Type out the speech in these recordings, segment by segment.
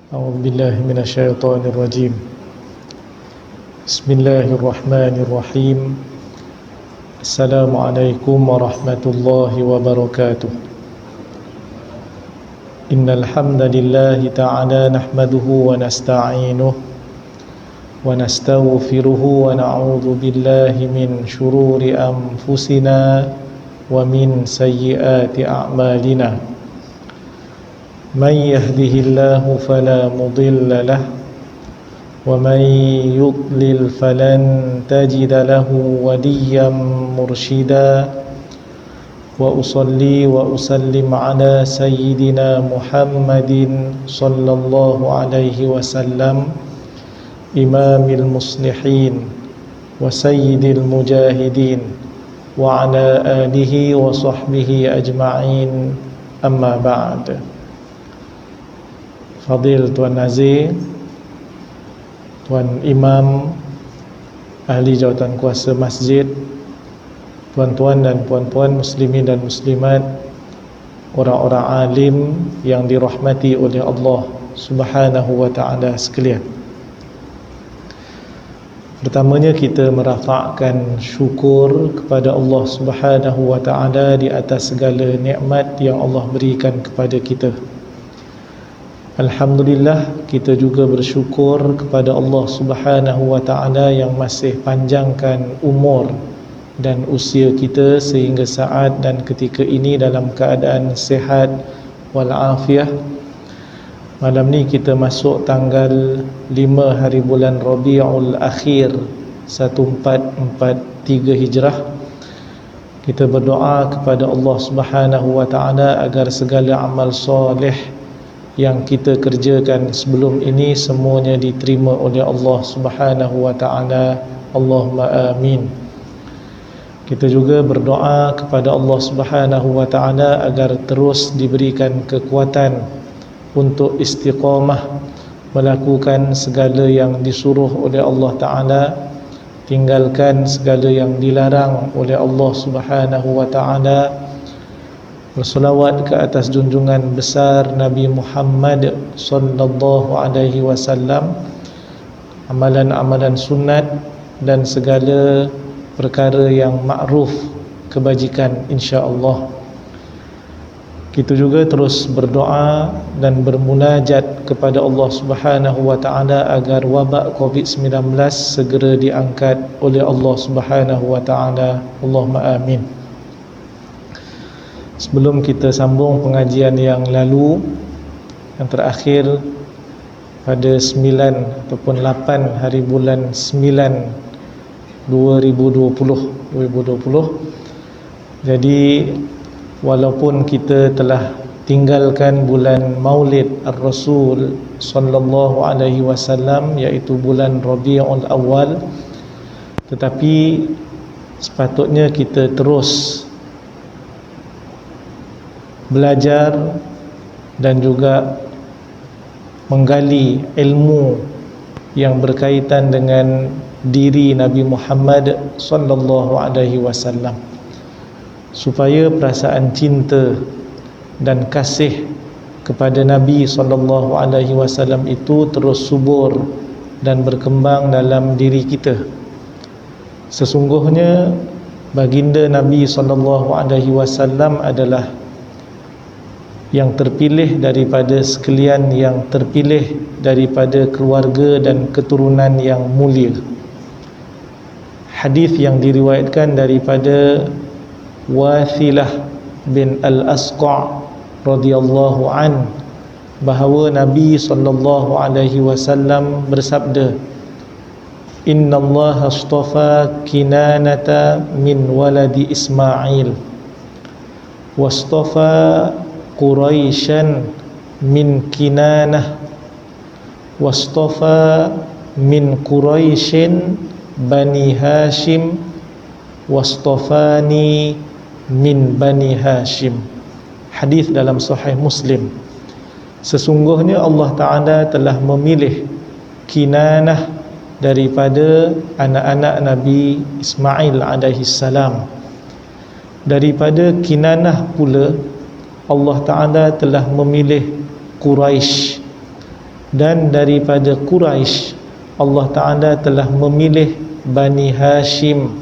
أعوذ بالله من الشيطان الرجيم. بسم الله الرحمن الرحيم. السلام عليكم ورحمة الله وبركاته. إن الحمد لله تعالى نحمده ونستعينه ونستغفره ونعوذ بالله من شرور أنفسنا ومن سيئات أعمالنا. من يهده الله فلا مضل له ومن يضلل فلن تجد له وليا مرشدا. وأصلي وأسلم على سيدنا محمد صلى الله عليه وسلم إمام المصلحين وسيد المجاهدين وعلى آله وصحبه أجمعين. أما بعد. Fadil Tuan Nazir, Tuan Imam, Ahli Jawatan Kuasa Masjid, tuan-tuan dan puan-puan muslimin dan muslimat, orang-orang alim yang dirahmati oleh Allah Subhanahu wa ta'ala sekalian. Pertamanya kita merafakkan syukur kepada Allah Subhanahu wa ta'ala di atas segala nikmat yang Allah berikan kepada kita. Alhamdulillah, kita juga bersyukur kepada Allah Subhanahu wa ta'ala yang masih panjangkan umur dan usia kita sehingga saat dan ketika ini dalam keadaan sihat walafiat. Malam ni kita masuk tanggal 5 hari bulan Rabiul Akhir 1443 Hijrah. Kita berdoa kepada Allah Subhanahu wa ta'ala agar segala amal soleh yang kita kerjakan sebelum ini semuanya diterima oleh Allah Subhanahu wa ta'ala. Allahumma amin. Kita juga berdoa kepada Allah Subhanahu wa ta'ala agar terus diberikan kekuatan untuk istiqamah melakukan segala yang disuruh oleh Allah ta'ala, tinggalkan segala yang dilarang oleh Allah Subhanahu wa ta'ala. Bersolawat ke atas junjungan besar Nabi Muhammad sallallahu alaihi wasallam, amalan-amalan sunat dan segala perkara yang makruf kebajikan insya-Allah. Kita juga terus berdoa dan bermunajat kepada Allah Subhanahu wa taala agar wabak Covid-19 segera diangkat oleh Allah Subhanahu wa taala. Allahumma amin. Sebelum kita sambung pengajian yang lalu, yang terakhir pada 9 ataupun 8 hari bulan 9 2020. Jadi walaupun kita telah tinggalkan bulan Maulid Ar-Rasul sallallahu alaihi wasallam, iaitu bulan Rabiul Awal, tetapi sepatutnya kita terus belajar dan juga menggali ilmu yang berkaitan dengan diri Nabi Muhammad sallallahu alaihi wasallam, supaya perasaan cinta dan kasih kepada Nabi sallallahu alaihi wasallam itu terus subur dan berkembang dalam diri kita. Sesungguhnya baginda Nabi sallallahu alaihi wasallam adalah yang terpilih daripada sekalian yang terpilih daripada keluarga dan keturunan yang mulia. Hadis yang diriwayatkan daripada Wathilah bin Al-Asqa' radhiyallahu an, bahawa Nabi sallallahu alaihi wasallam bersabda, "Innallaha astafa Kinanata min waladi Ismail wastafa Quraisyan min Kinanah wastafa min Quraisyin Bani Hashim wastafani min Bani Hashim." Hadis dalam Sahih Muslim. Sesungguhnya Allah Ta'ala telah memilih Kinanah daripada anak-anak Nabi Ismail alaihi salam. Daripada Kinanah pula Allah Ta'ala telah memilih Quraisy dan daripada Quraisy Allah Ta'ala telah memilih Bani Hashim,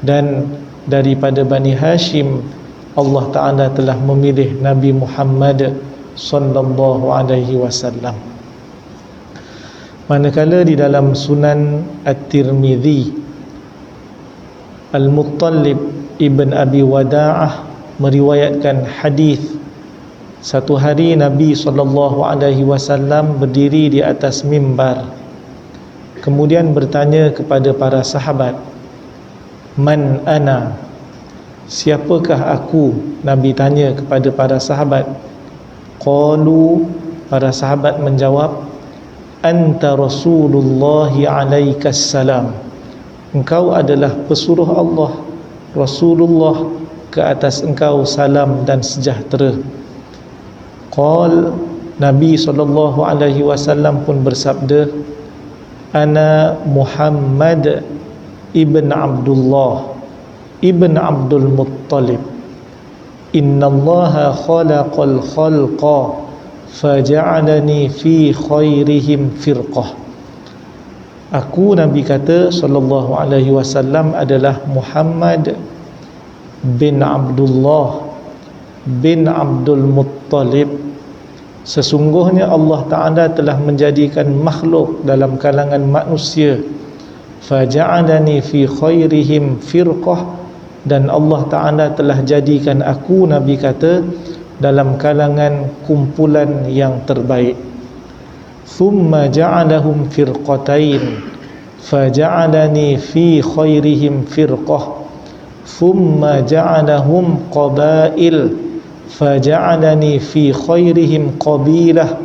dan daripada Bani Hashim Allah Ta'ala telah memilih Nabi Muhammad sallallahu alaihi wasallam. Manakala di dalam Sunan At-Tirmidzi, Al-Muttalib ibn Abi Wada'ah meriwayatkan hadis, satu hari Nabi SAW berdiri di atas mimbar, kemudian bertanya kepada para sahabat, "Man ana?" Siapakah aku? Nabi tanya kepada para sahabat. Qalu, para sahabat menjawab, "Anta Rasulullahi alaikas salam." Engkau adalah pesuruh Allah, Rasulullah, ke atas engkau salam dan sejahtera. Qal, Nabi SAW pun bersabda, "Ana Muhammad ibn Abdullah ibn Abdul Muttalib. Innallaha khalaqal khalqa faja'alani fi khairihim firqah." Aku, Nabi kata sallallahu alaihi wasallam, adalah Muhammad bin Abdullah bin Abdul Muttalib. Sesungguhnya Allah Ta'ala telah menjadikan makhluk dalam kalangan manusia, faja'alani fi khairihim firqah, dan Allah Ta'ala telah jadikan aku, Nabi kata, dalam kalangan kumpulan yang terbaik. Thumma ja'alahum firqatain faja'alani fi khairihim firqah. Thumma ja'alahum qabail faja'alani fi khairihim qabilah.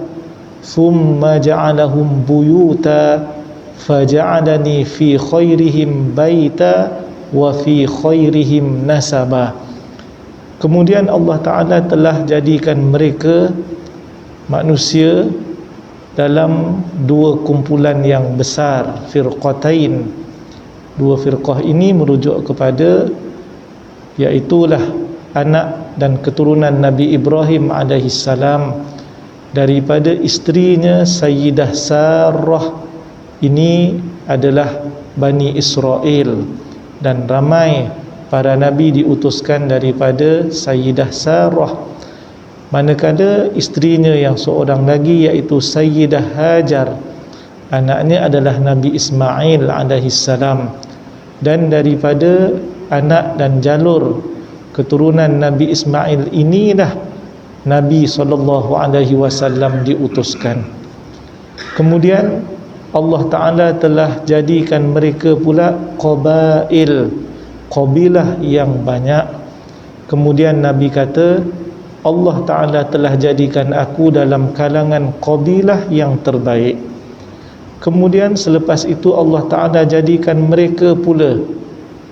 Thumma ja'alahum buyuta faja'alani fi khairihim baita wa fi khairihim nasaba. Kemudian Allah Ta'ala telah jadikan mereka manusia dalam dua kumpulan yang besar, firqatain. Dua firqah ini merujuk kepada, iaitulah anak dan keturunan Nabi Ibrahim alaihissalam daripada isterinya Sayyidah Sarah. Ini adalah Bani Israel, dan ramai para nabi diutuskan daripada Sayyidah Sarah. Manakala isterinya yang seorang lagi, iaitu Sayyidah Hajar, anaknya adalah Nabi Ismail alaihissalam. Dan daripada anak dan jalur keturunan Nabi Ismail inilah Nabi SAW diutuskan. Kemudian Allah Ta'ala telah jadikan mereka pula qabail, qabilah yang banyak. Kemudian Nabi kata, Allah Ta'ala telah jadikan aku dalam kalangan qabilah yang terbaik. Kemudian selepas itu Allah Ta'ala jadikan mereka pula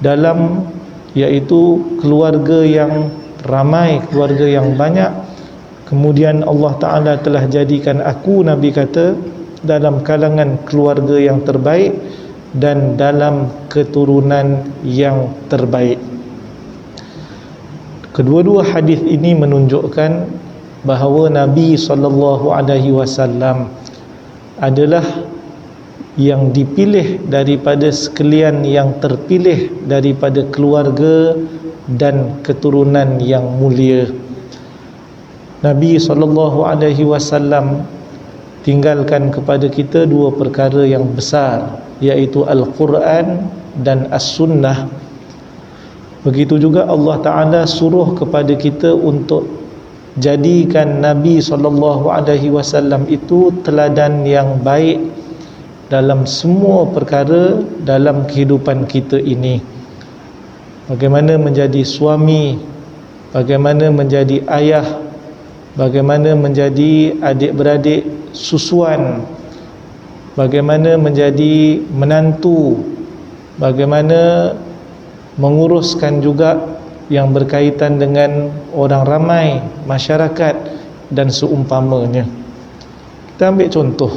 dalam, iaitu keluarga yang ramai, keluarga yang banyak. Kemudian Allah Ta'ala telah jadikan aku, Nabi kata, dalam kalangan keluarga yang terbaik dan dalam keturunan yang terbaik. Kedua-dua hadis ini menunjukkan bahawa Nabi SAW adalah yang dipilih daripada sekalian yang terpilih daripada keluarga dan keturunan yang mulia. Nabi SAW tinggalkan kepada kita dua perkara yang besar, iaitu Al-Quran dan As-Sunnah. Begitu juga Allah Ta'ala suruh kepada kita untuk jadikan Nabi SAW itu teladan yang baik dalam semua perkara dalam kehidupan kita ini. Bagaimana menjadi suami, bagaimana menjadi ayah, bagaimana menjadi adik-beradik susuan, bagaimana menjadi menantu, bagaimana menguruskan juga yang berkaitan dengan orang ramai, masyarakat dan seumpamanya. Kita ambil contoh,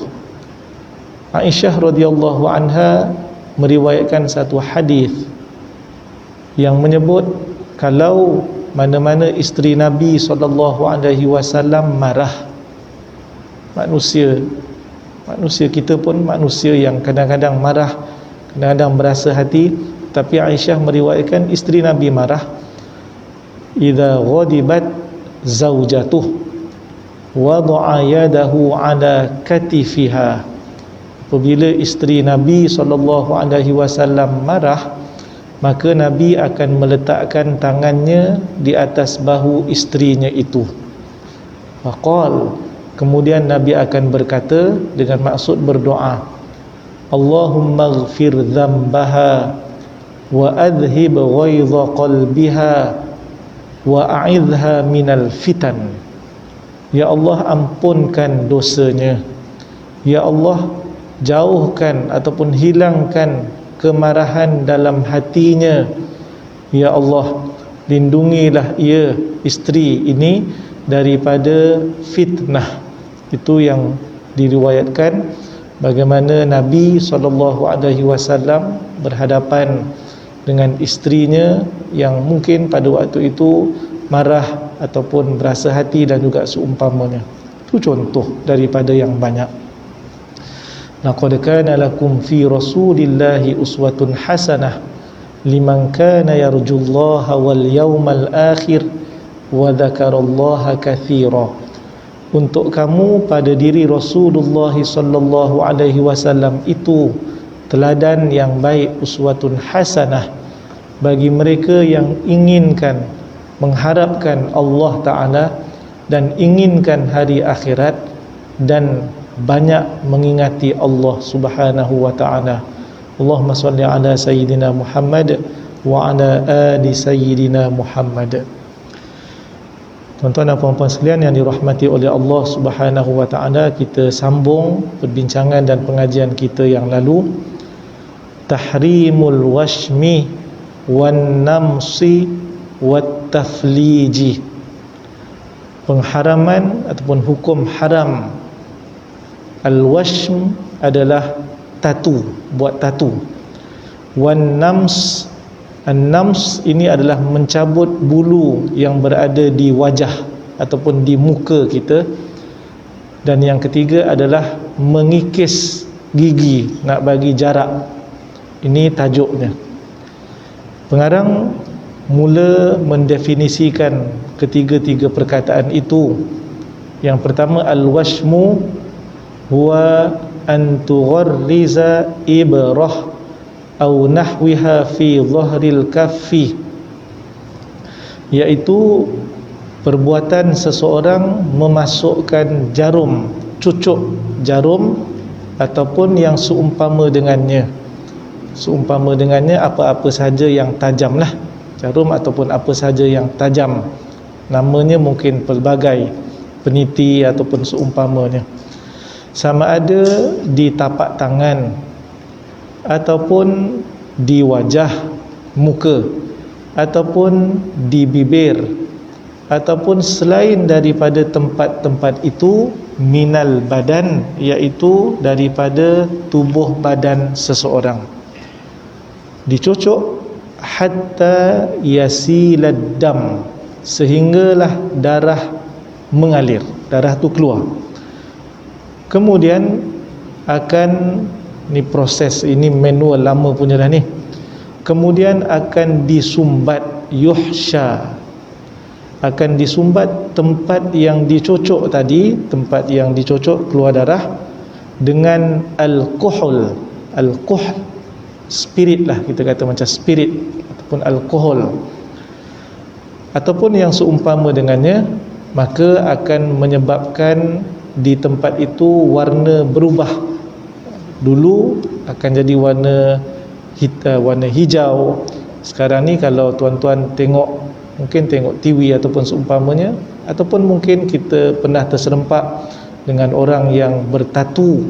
Aisyah radhiyallahu anha meriwayatkan satu hadis yang menyebut kalau mana-mana isteri Nabi SAW marah, manusia Manusia kita pun manusia yang kadang-kadang marah, kadang-kadang berasa hati. Tapi Aisyah meriwayatkan isteri Nabi marah, idza ghadibat zaujatuh wada'a yadahu ala katifiha. Apabila isteri Nabi SAW marah, maka Nabi akan meletakkan tangannya di atas bahu isterinya itu. Faqal, kemudian Nabi akan berkata dengan maksud berdoa, Allahumma ighfir dhanbaha wa adhib ghaidha qalbiha wa a'idha minal fitan. Ya Allah, ampunkan dosanya. Ya Allah, jauhkan ataupun hilangkan kemarahan dalam hatinya. Ya Allah, lindungilah ia, isteri ini, daripada fitnah. Itu yang diriwayatkan bagaimana Nabi SAW berhadapan dengan isterinya yang mungkin pada waktu itu marah ataupun berasa hati dan juga seumpamanya. Itu contoh daripada yang banyak. Laqad kana lakum fi Rasulillahi uswatun hasanah liman kana yarjullaha wal yawmal akhir wa dzakarallaha katsira. Untuk kamu pada diri Rasulullah sallallahu alaihi wasallam itu teladan yang baik, uswatun hasanah, bagi mereka yang inginkan, mengharapkan Allah Ta'ala dan inginkan hari akhirat dan banyak mengingati Allah Subhanahu wa Ta'ala. Allahumma salli ala Sayyidina Muhammad wa ala ali Sayyidina Muhammad. Tuan-tuan dan puan-puan sekalian yang dirahmati oleh Allah Subhanahu wa Ta'ala, kita sambung perbincangan dan pengajian kita yang lalu. Tahrimul washmi wan namsi wat tafliji. Pengharaman ataupun hukum haram. Al-washm adalah tatu, buat tatu. Wan nams, an-nams ini adalah mencabut bulu yang berada di wajah ataupun di muka kita. Dan yang ketiga adalah mengikis gigi, nak bagi jarak. Ini tajuknya. Pengarang mula mendefinisikan ketiga-tiga perkataan itu. Yang pertama, al-washmu huwa an tugharriza ibrah au nahwiha fi dhahril kaffi, iaitu perbuatan seseorang memasukkan jarum, cucuk jarum ataupun yang seumpama dengannya. Seumpama dengannya apa-apa saja yang tajam lah, jarum ataupun apa saja yang tajam. Namanya mungkin pelbagai, peniti ataupun seumpamanya. Sama ada di tapak tangan ataupun di wajah, muka, ataupun di bibir, ataupun selain daripada tempat-tempat itu, minal badan, iaitu daripada tubuh badan seseorang. Dicucuk hatta yasilad dam, sehinggalah darah mengalir, darah tu keluar. Kemudian akan, ni proses ini manual lama punya dah ni. Kemudian akan disumbat, yuhsha, akan disumbat tempat yang dicucuk tadi, tempat yang dicucuk keluar darah dengan alkohol. Alkohol, spirit lah, kita kata macam spirit ataupun alkohol ataupun yang seumpama dengannya, maka akan menyebabkan di tempat itu warna berubah. Dulu akan jadi warna hijau. Sekarang ni kalau tuan-tuan tengok, mungkin tengok TV ataupun seumpamanya, ataupun mungkin kita pernah terserempak dengan orang yang bertatu,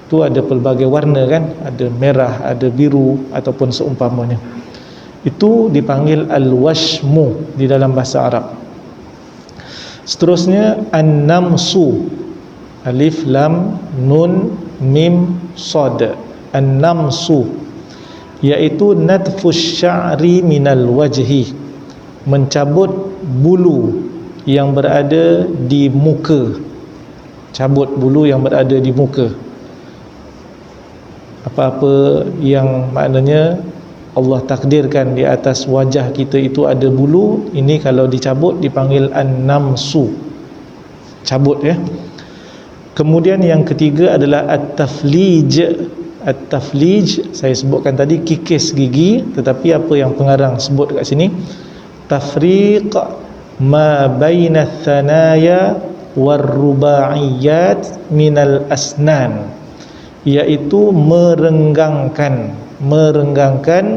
tu ada pelbagai warna kan, ada merah, ada biru ataupun seumpamanya. Itu dipanggil al-washmu di dalam bahasa Arab. Seterusnya an-namsu, alif lam nun mim sad, an-namsu, iaitu natfus sya'ri minal wajhi, mencabut bulu yang berada di muka. Cabut bulu yang berada di muka. Apa-apa yang maknanya Allah takdirkan di atas wajah kita itu ada bulu, ini kalau dicabut dipanggil an-namsu, cabut ya. Kemudian yang ketiga adalah at-taflij. At-taflij saya sebutkan tadi kikis gigi, tetapi apa yang pengarang sebut kat sini, tafriq ma baina thanaya war-rubaiyat minal asnan, iaitu merenggangkan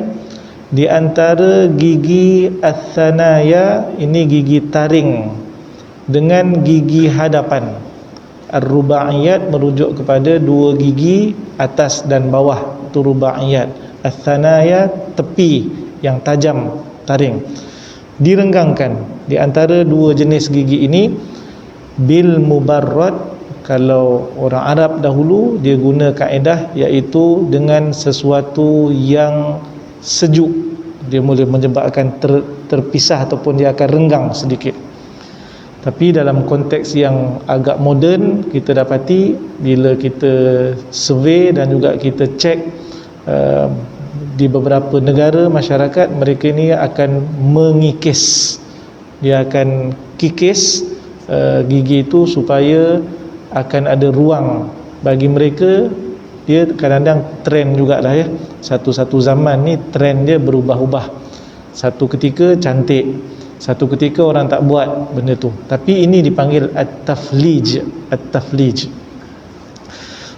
di antara gigi ats-tsanaya, ini gigi taring, dengan gigi hadapan. Ar-rubaiyat merujuk kepada dua gigi atas dan bawah, itu rubaiyat. Ats-tsanaya tepi yang tajam, taring. Direnggangkan di antara dua jenis gigi ini bil mubarrad. Kalau orang Arab dahulu dia guna kaedah iaitu dengan sesuatu yang sejuk, dia boleh menyebabkan terpisah ataupun dia akan renggang sedikit. Tapi dalam konteks yang agak moden, kita dapati bila kita survey dan juga kita cek di beberapa negara masyarakat, mereka ni akan mengikis, dia akan kikis gigi itu supaya akan ada ruang bagi mereka. Dia kadang-kadang trend jugalah ya, satu-satu zaman ni trend dia berubah-ubah. Satu ketika cantik, satu ketika orang tak buat benda tu, tapi ini dipanggil at-taflij. At-taflij.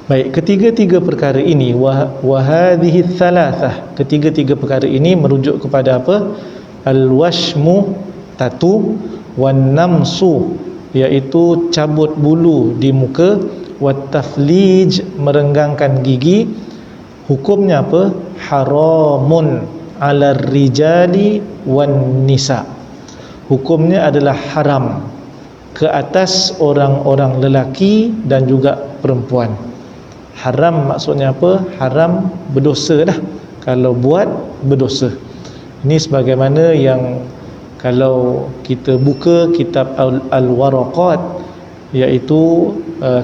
Baik, ketiga-tiga perkara ini wa hadhihi thalathah, ketiga-tiga perkara ini merujuk kepada apa? Al-washmu, tatu, wan namsu, iaitu cabut bulu di muka, wat taflij, merenggangkan gigi. Hukumnya apa? Haramun 'ala rijali wan nisa. Hukumnya adalah haram ke atas orang-orang lelaki dan juga perempuan. Haram maksudnya apa? Haram berdosa dah. Kalau buat berdosa. Ini sebagaimana yang kalau kita buka kitab Al-Waraqat, iaitu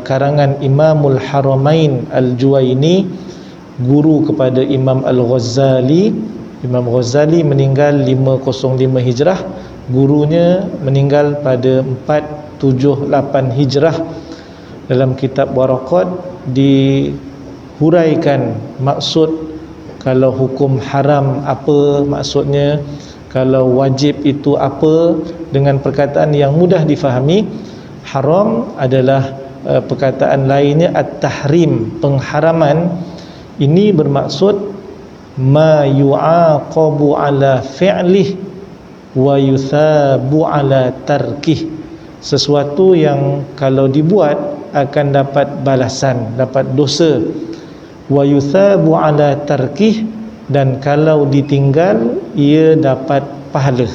karangan Imamul Haramain Al-Juwaini, guru kepada Imam Al-Ghazali. Imam Ghazali meninggal 505 Hijrah, gurunya meninggal pada 478 Hijrah. Dalam kitab Waraqat dihuraikan maksud kalau hukum haram apa maksudnya, kalau wajib itu apa, dengan perkataan yang mudah difahami. Haram adalah perkataan lainnya at-tahrim, pengharaman. Ini bermaksud ma yu'aqabu ala fi'lih wa yuthabu ala tarkih, sesuatu yang kalau dibuat akan dapat balasan, dapat dosa. Wa yuthabu ala tarkih, dan kalau ditinggal ia dapat pahala.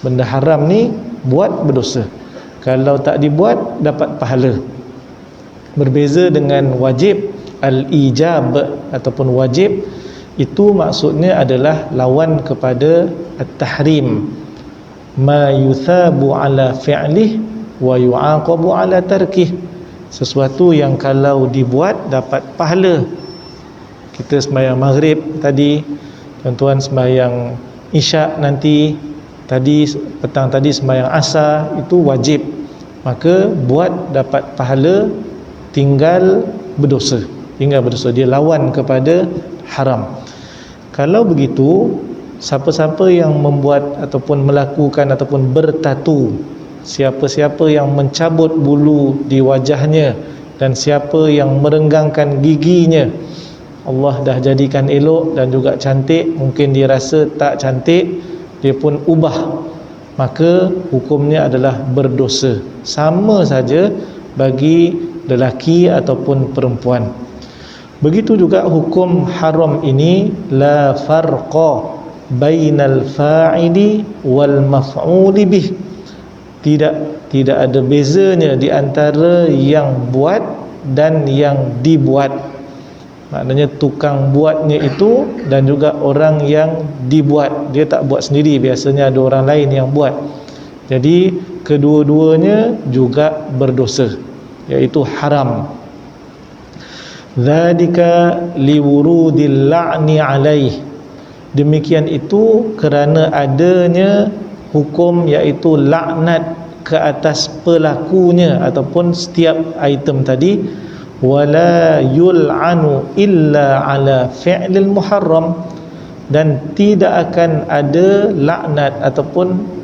Benda haram ni buat berdosa, kalau tak dibuat dapat pahala. Berbeza dengan wajib. Al-ijab ataupun wajib itu maksudnya adalah lawan kepada at-tahrim. Ma yuthabu ala fi'lih wa yu'aqabu ala tarkih, sesuatu yang kalau dibuat dapat pahala. Kita sembahyang maghrib tadi, tuan-tuan sembahyang isyak nanti, tadi petang tadi sembahyang asar, itu wajib, maka buat dapat pahala, tinggal berdosa. Dia lawan kepada haram. Kalau begitu, siapa-siapa yang membuat ataupun melakukan ataupun bertatu, siapa-siapa yang mencabut bulu di wajahnya, dan siapa yang merenggangkan giginya, Allah dah jadikan elok dan juga cantik, mungkin dia rasa tak cantik, dia pun ubah, maka hukumnya adalah berdosa. Sama saja bagi lelaki ataupun perempuan. Begitu juga hukum haram ini, la farqa bainal fa'ili wal maf'uli bih. Tidak ada bezanya di antara yang buat dan yang dibuat. Maknanya tukang buatnya itu dan juga orang yang dibuat. Dia tak buat sendiri, biasanya ada orang lain yang buat. Jadi kedua-duanya juga berdosa, iaitu haram. Dzalika liwurudil la'ni alaih, demikian itu kerana adanya hukum iaitu laknat ke atas pelakunya ataupun setiap item tadi. Wala yul'anu illa ala fi'lil muharram, dan tidak akan ada laknat ataupun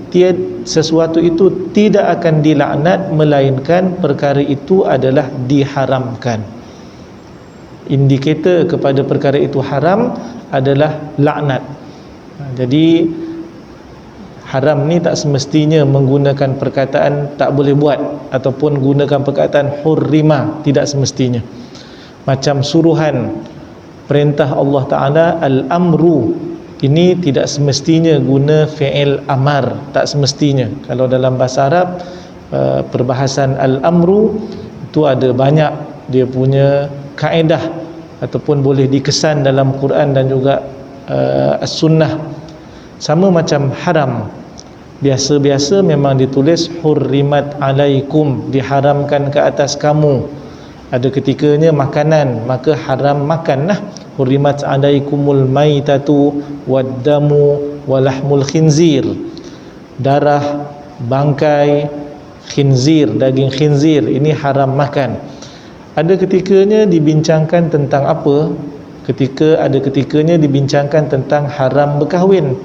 sesuatu itu tidak akan dilaknat melainkan perkara itu adalah diharamkan. Indikator kepada perkara itu haram adalah laknat. Jadi haram ni tak semestinya menggunakan perkataan tak boleh buat ataupun gunakan perkataan hurrima, tidak semestinya. Macam suruhan, perintah Allah Ta'ala al-amru, ini tidak semestinya guna fi'il amar, tak semestinya. Kalau dalam bahasa Arab perbahasan al-amru itu ada banyak dia punya kaedah ataupun boleh dikesan dalam Quran dan juga as-sunnah. Sama macam haram, biasa-biasa memang ditulis hurrimat alaikum, diharamkan ke atas kamu. Ada ketikanya makanan, maka haram makanlah. Hurrimat alaikumul maitatu waddamu walahmul khinzir, darah bangkai khinzir, daging khinzir, ini haram makan. Ada ketikanya dibincangkan tentang apa? Ada ketikanya dibincangkan tentang haram berkahwin.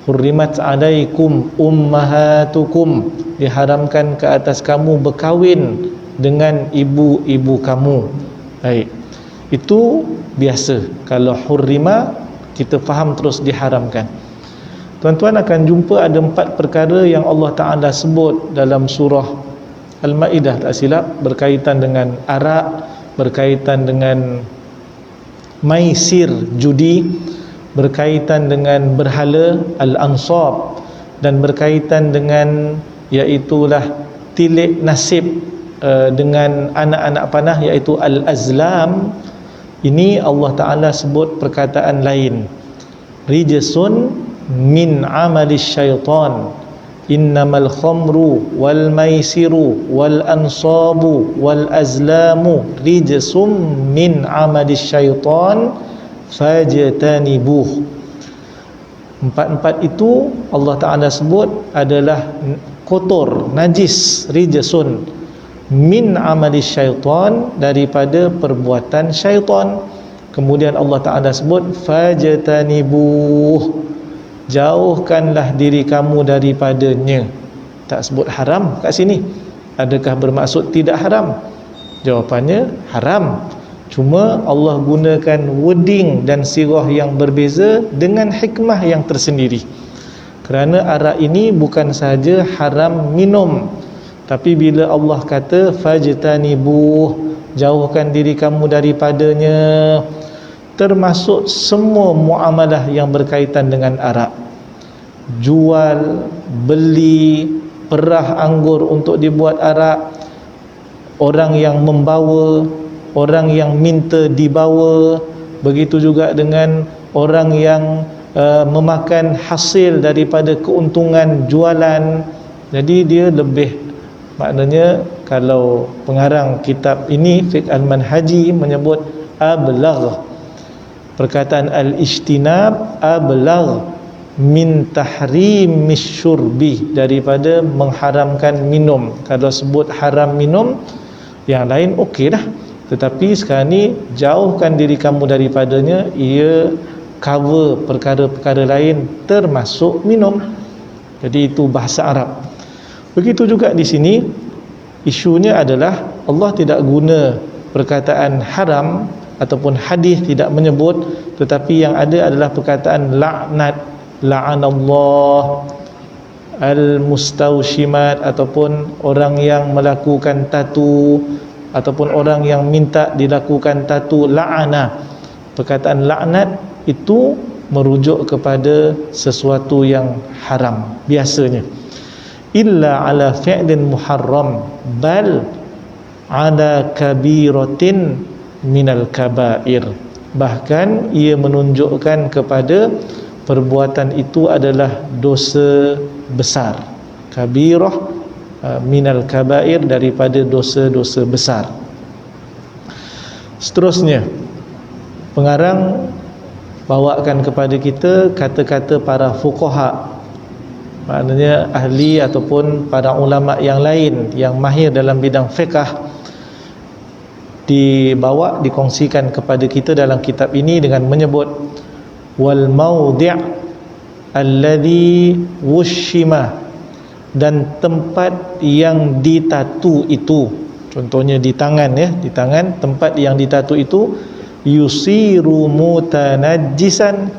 Hurrimat alaikum ummahatukum, diharamkan ke atas kamu berkahwin dengan ibu-ibu kamu. Baik, itu biasa. Kalau hurrima, kita faham terus diharamkan. Tuan-tuan akan jumpa ada 4 perkara yang Allah Ta'ala sebut dalam surah Al-Ma'idah, tak silap, berkaitan dengan arak, berkaitan dengan maisir, judi, berkaitan dengan berhala al-ansab, dan berkaitan dengan iaitulah tilik nasib dengan anak-anak panah iaitu al-azlam. Ini Allah Ta'ala sebut perkataan lain, rijsun min amalis syaitan, innamal khamru wal maisiru wal ansabu wal azlamu rijsum min amalis syaitan fajtanibuh. Empat itu Allah Ta'ala sebut adalah kotor, najis, rijsun min amalis syaitan, daripada perbuatan syaitan. Kemudian Allah Ta'ala sebut fajtanibuh, jauhkanlah diri kamu daripadanya. Tak sebut haram kat sini. Adakah bermaksud tidak haram? Jawapannya haram. Cuma Allah gunakan wording dan sirah yang berbeza dengan hikmah yang tersendiri. Kerana arak ini bukan sahaja haram minum, tapi bila Allah kata fajtanibuh, jauhkan diri kamu daripadanya, termasuk semua muamalah yang berkaitan dengan arak. Jual, beli, perah anggur untuk dibuat arak, orang yang membawa, orang yang minta dibawa, begitu juga dengan orang yang memakan hasil daripada keuntungan jualan. Jadi dia lebih, maknanya kalau pengarang kitab ini Fiqh al-Manhaji menyebut ablagh, perkataan al-ijtinab ablagh min tahrimis syurbi, daripada mengharamkan minum. Kalau sebut haram minum, yang lain okey dah, tetapi sekarang ni jauhkan diri kamu daripadanya, ia cover perkara-perkara lain termasuk minum. Jadi itu bahasa Arab. Begitu juga di sini, isunya adalah Allah tidak guna perkataan haram ataupun hadis tidak menyebut, tetapi yang ada adalah perkataan laknat, la'anallah al-mustawshimat, ataupun orang yang melakukan tatu, ataupun orang yang minta dilakukan tatu, la'ana. Perkataan laknat itu merujuk kepada sesuatu yang haram biasanya. Illa ala fi'lin muharram bal ala kabiratin minal kabair, bahkan ia menunjukkan kepada perbuatan itu adalah dosa besar. Kabirah minal kabair, daripada dosa-dosa besar. Seterusnya, pengarang bawakan kepada kita kata-kata para fuqaha, maknanya ahli ataupun para ulama yang lain yang mahir dalam bidang fiqh, dikongsikan kepada kita dalam kitab ini dengan menyebut wal maudhi' alladhi wushima, dan tempat yang ditatu itu, contohnya di tangan, ya, di tangan, tempat yang ditatu itu yusiru mutanajjisan,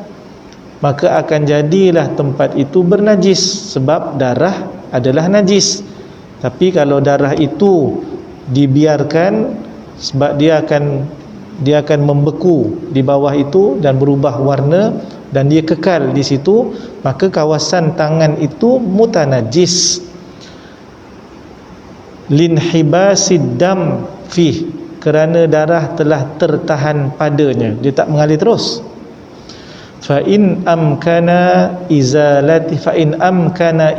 maka akan jadilah tempat itu bernajis, sebab darah adalah najis. Tapi kalau darah itu dibiarkan, sebab dia akan membeku di bawah itu dan berubah warna dan dia kekal di situ, maka kawasan tangan itu mutanajis. Linhibasid dam fih, kerana darah telah tertahan padanya, dia tak mengalir terus. Fa in amkana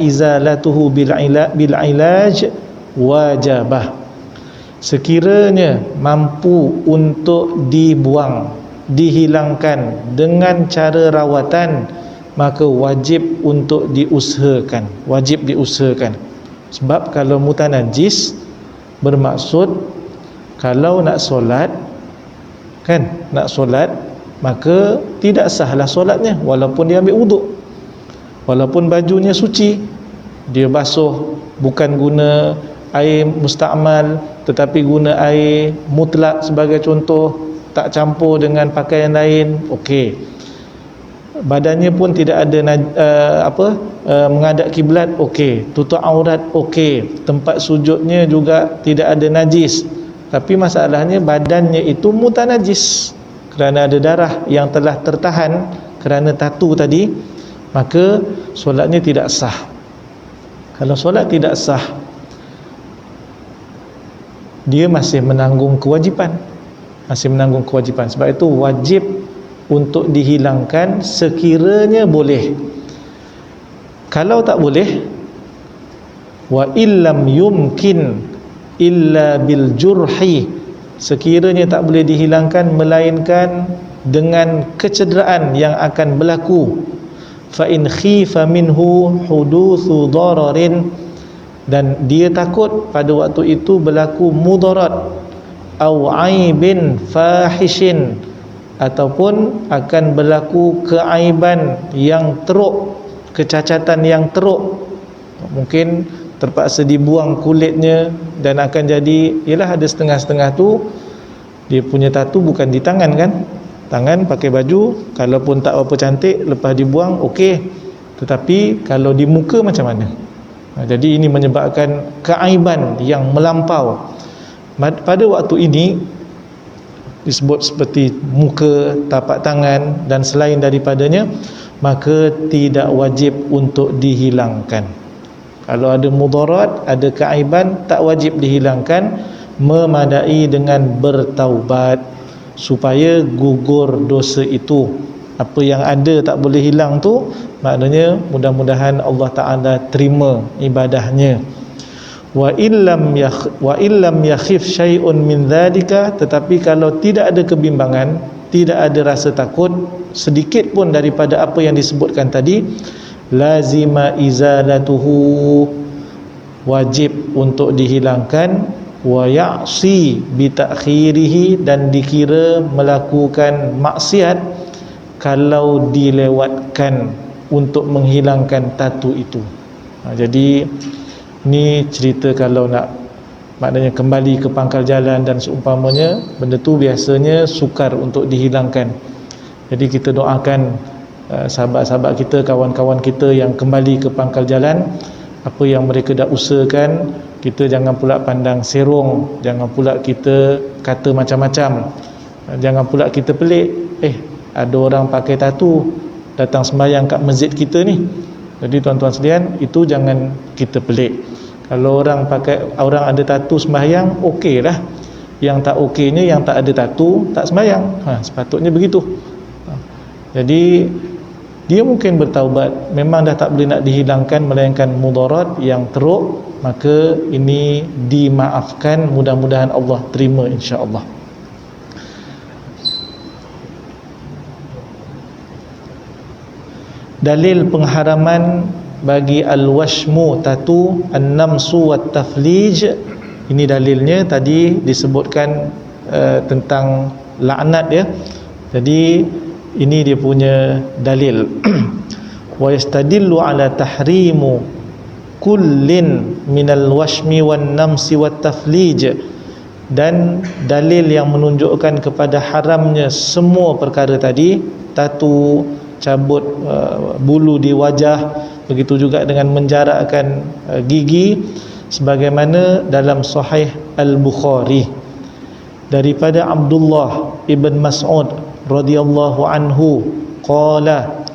izalatuhu bil ilaj wajabah, sekiranya mampu untuk dibuang, dihilangkan dengan cara rawatan, maka wajib untuk diusahakan, wajib diusahakan. Sebab kalau mutanajis bermaksud kalau nak solat, kan, nak solat, maka tidak sahlah solatnya walaupun dia ambil wuduk, walaupun bajunya suci, dia basuh bukan guna air musta'mal tetapi guna air mutlak sebagai contoh, tak campur dengan pakaian lain, okey. Badannya pun tidak ada menghadap kiblat, okey. Tutup aurat, okey. Tempat sujudnya juga tidak ada najis. Tapi masalahnya badannya itu mutanajis kerana ada darah yang telah tertahan kerana tatu tadi, maka solatnya tidak sah. Kalau solat tidak sah, dia masih menanggung kewajipan, sebab itu wajib untuk dihilangkan sekiranya boleh. Kalau tak boleh, wa illam yumkin illa bil jurhi, sekiranya tak boleh dihilangkan melainkan dengan kecederaan yang akan berlaku, fa in khifa minhu hudutsu dararin, dan dia takut pada waktu itu berlaku mudarat, au aibin fahishin, ataupun akan berlaku keaiban yang teruk, kecacatan yang teruk, mungkin terpaksa dibuang kulitnya dan akan jadi, ialah ada setengah-setengah tu dia punya tatu bukan di tangan, kan, tangan pakai baju, kalaupun tak apa cantik, lepas dibuang okey, tetapi kalau di muka macam mana? Jadi ini menyebabkan keaiban yang melampau. Pada waktu ini disebut seperti muka, tapak tangan dan selain daripadanya, maka tidak wajib untuk dihilangkan. Kalau ada mudarat, ada keaiban, tak wajib dihilangkan, memadai dengan bertaubat supaya gugur dosa itu. Apa yang ada tak boleh hilang tu, maknanya mudah-mudahan Allah Ta'ala terima ibadahnya. Wa illam yakhif syai'un min dhalika, tetapi kalau tidak ada kebimbangan, tidak ada rasa takut sedikit pun daripada apa yang disebutkan tadi, lazima izalatuhu, wajib untuk dihilangkan, wa ya'si bi ta'khirihi, dan dikira melakukan maksiat kalau dilewatkan untuk menghilangkan tatu itu. Jadi ni cerita kalau nak, maknanya kembali ke pangkal jalan dan seumpamanya, benda tu biasanya sukar untuk dihilangkan. Jadi kita doakan sahabat-sahabat kita, kawan-kawan kita yang kembali ke pangkal jalan, apa yang mereka dah usahakan, kita jangan pula pandang serong, jangan pula kita kata macam-macam, jangan pula kita pelik, ada orang pakai tatu datang sembahyang kat masjid kita ni. Jadi tuan-tuan sekalian, itu jangan kita pelik. Kalau orang ada tatu sembahyang, okey lah. Yang tak okeynya yang tak ada tatu tak sembahyang. Sepatutnya begitu. Jadi dia mungkin bertaubat, memang dah tak boleh nak dihilangkan melainkan mudarat yang teruk, maka ini dimaafkan, mudah-mudahan Allah terima insya-Allah. dalil pengharaman bagi al-washmu, tatu, an-namsu wat taflij. Ini dalilnya tadi disebutkan tentang laknat ya. Jadi ini dia punya dalil. Wa yastadillu ala tahrimu kullin minal washmi wan namsi wat taflij, dan dalil yang menunjukkan kepada haramnya semua perkara tadi, tatu, cabut bulu di wajah, begitu juga dengan menjarakkan gigi, sebagaimana dalam Sahih Al-Bukhari daripada Abdullah ibn Mas'ud radhiyallahu anhu qala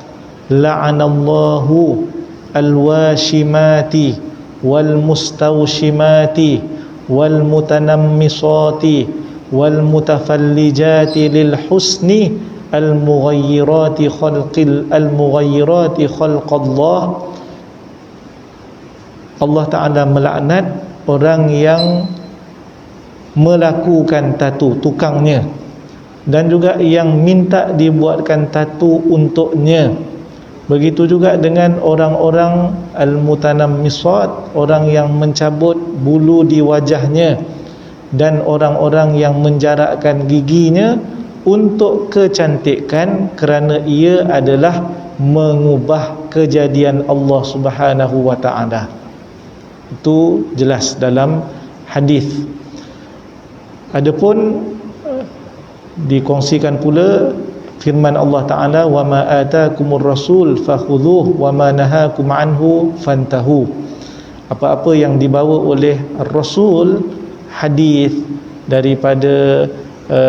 la'anallahu al-washimati wal mustawshimati wal mutanammisati wal mutafallijati lil husni al-mughayyirati khalqallah. Allah Ta'ala melaknat orang yang melakukan tatu, tukangnya, dan juga yang minta dibuatkan tatu untuknya. Begitu juga dengan orang-orang al-mutanammisat, orang yang mencabut bulu di wajahnya, dan orang-orang yang menjarakkan giginya untuk kecantikan, kerana ia adalah mengubah kejadian Allah Subhanahu wa ta'ala. Itu jelas dalam hadis. Adapun dikongsikan pula firman Allah Ta'ala, wa ma atakumur rasul fakhudhuhu wa ma nahakum anhu fantahu. Apa-apa yang dibawa oleh Rasul, hadis daripada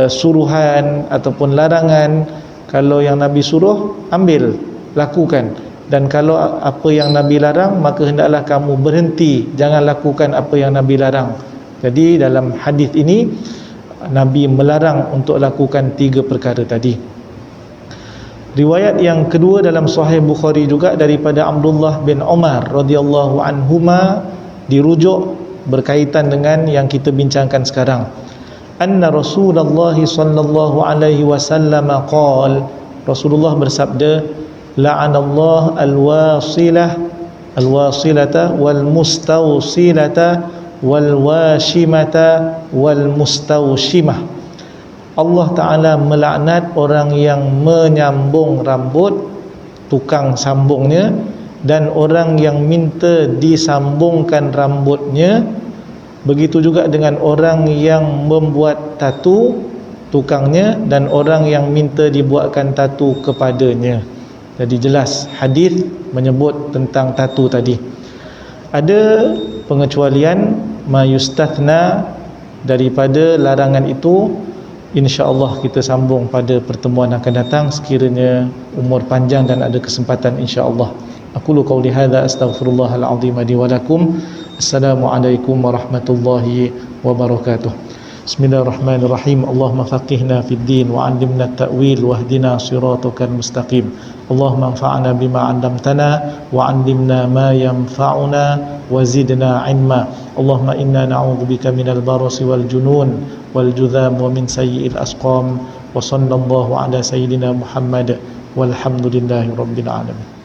suruhan ataupun larangan, kalau yang Nabi suruh, ambil, lakukan, dan kalau apa yang Nabi larang, maka hendaklah kamu berhenti, jangan lakukan apa yang Nabi larang. Jadi dalam hadis ini Nabi melarang untuk lakukan 3 perkara tadi. Riwayat yang kedua dalam Sahih Bukhari juga daripada Abdullah bin Umar radhiyallahu anhuma, dirujuk berkaitan dengan yang kita bincangkan sekarang. Anna Rasulullah sallallahu alaihi wasallam qala, Rasulullah bersabda, la'anallahu al-wasilata wal mustawsilata wal washimata wal mustawshimah. Allah Ta'ala melaknat orang yang menyambung rambut, tukang sambungnya, dan orang yang minta disambungkan rambutnya. Begitu juga dengan orang yang membuat tatu, tukangnya, dan orang yang minta dibuatkan tatu kepadanya. Jadi jelas hadis menyebut tentang tatu tadi. Ada pengecualian, ma yustathna, daripada larangan itu. InsyaAllah kita sambung pada pertemuan akan datang, sekiranya umur panjang dan ada kesempatan, insyaAllah. Aqulu qawli hadza astaghfirullahal azim li wa lakum. Assalamualaikum warahmatullahi wabarakatuh. Bismillahirrahmanirrahim. Allahumma faqihna fid din wa 'allimna at-ta'wil wahdina siratal mustaqim. Allahumma anfa'na bima 'allamtana wa 'allimna ma yanfa'una wa zidna 'ilma. Allahumma inna na'udzubika minal barasi wal junun wal judham wa min sayyi'il asqam. Wa sallallahu ala sayyidina Muhammad walhamdulillahi rabbil alamin.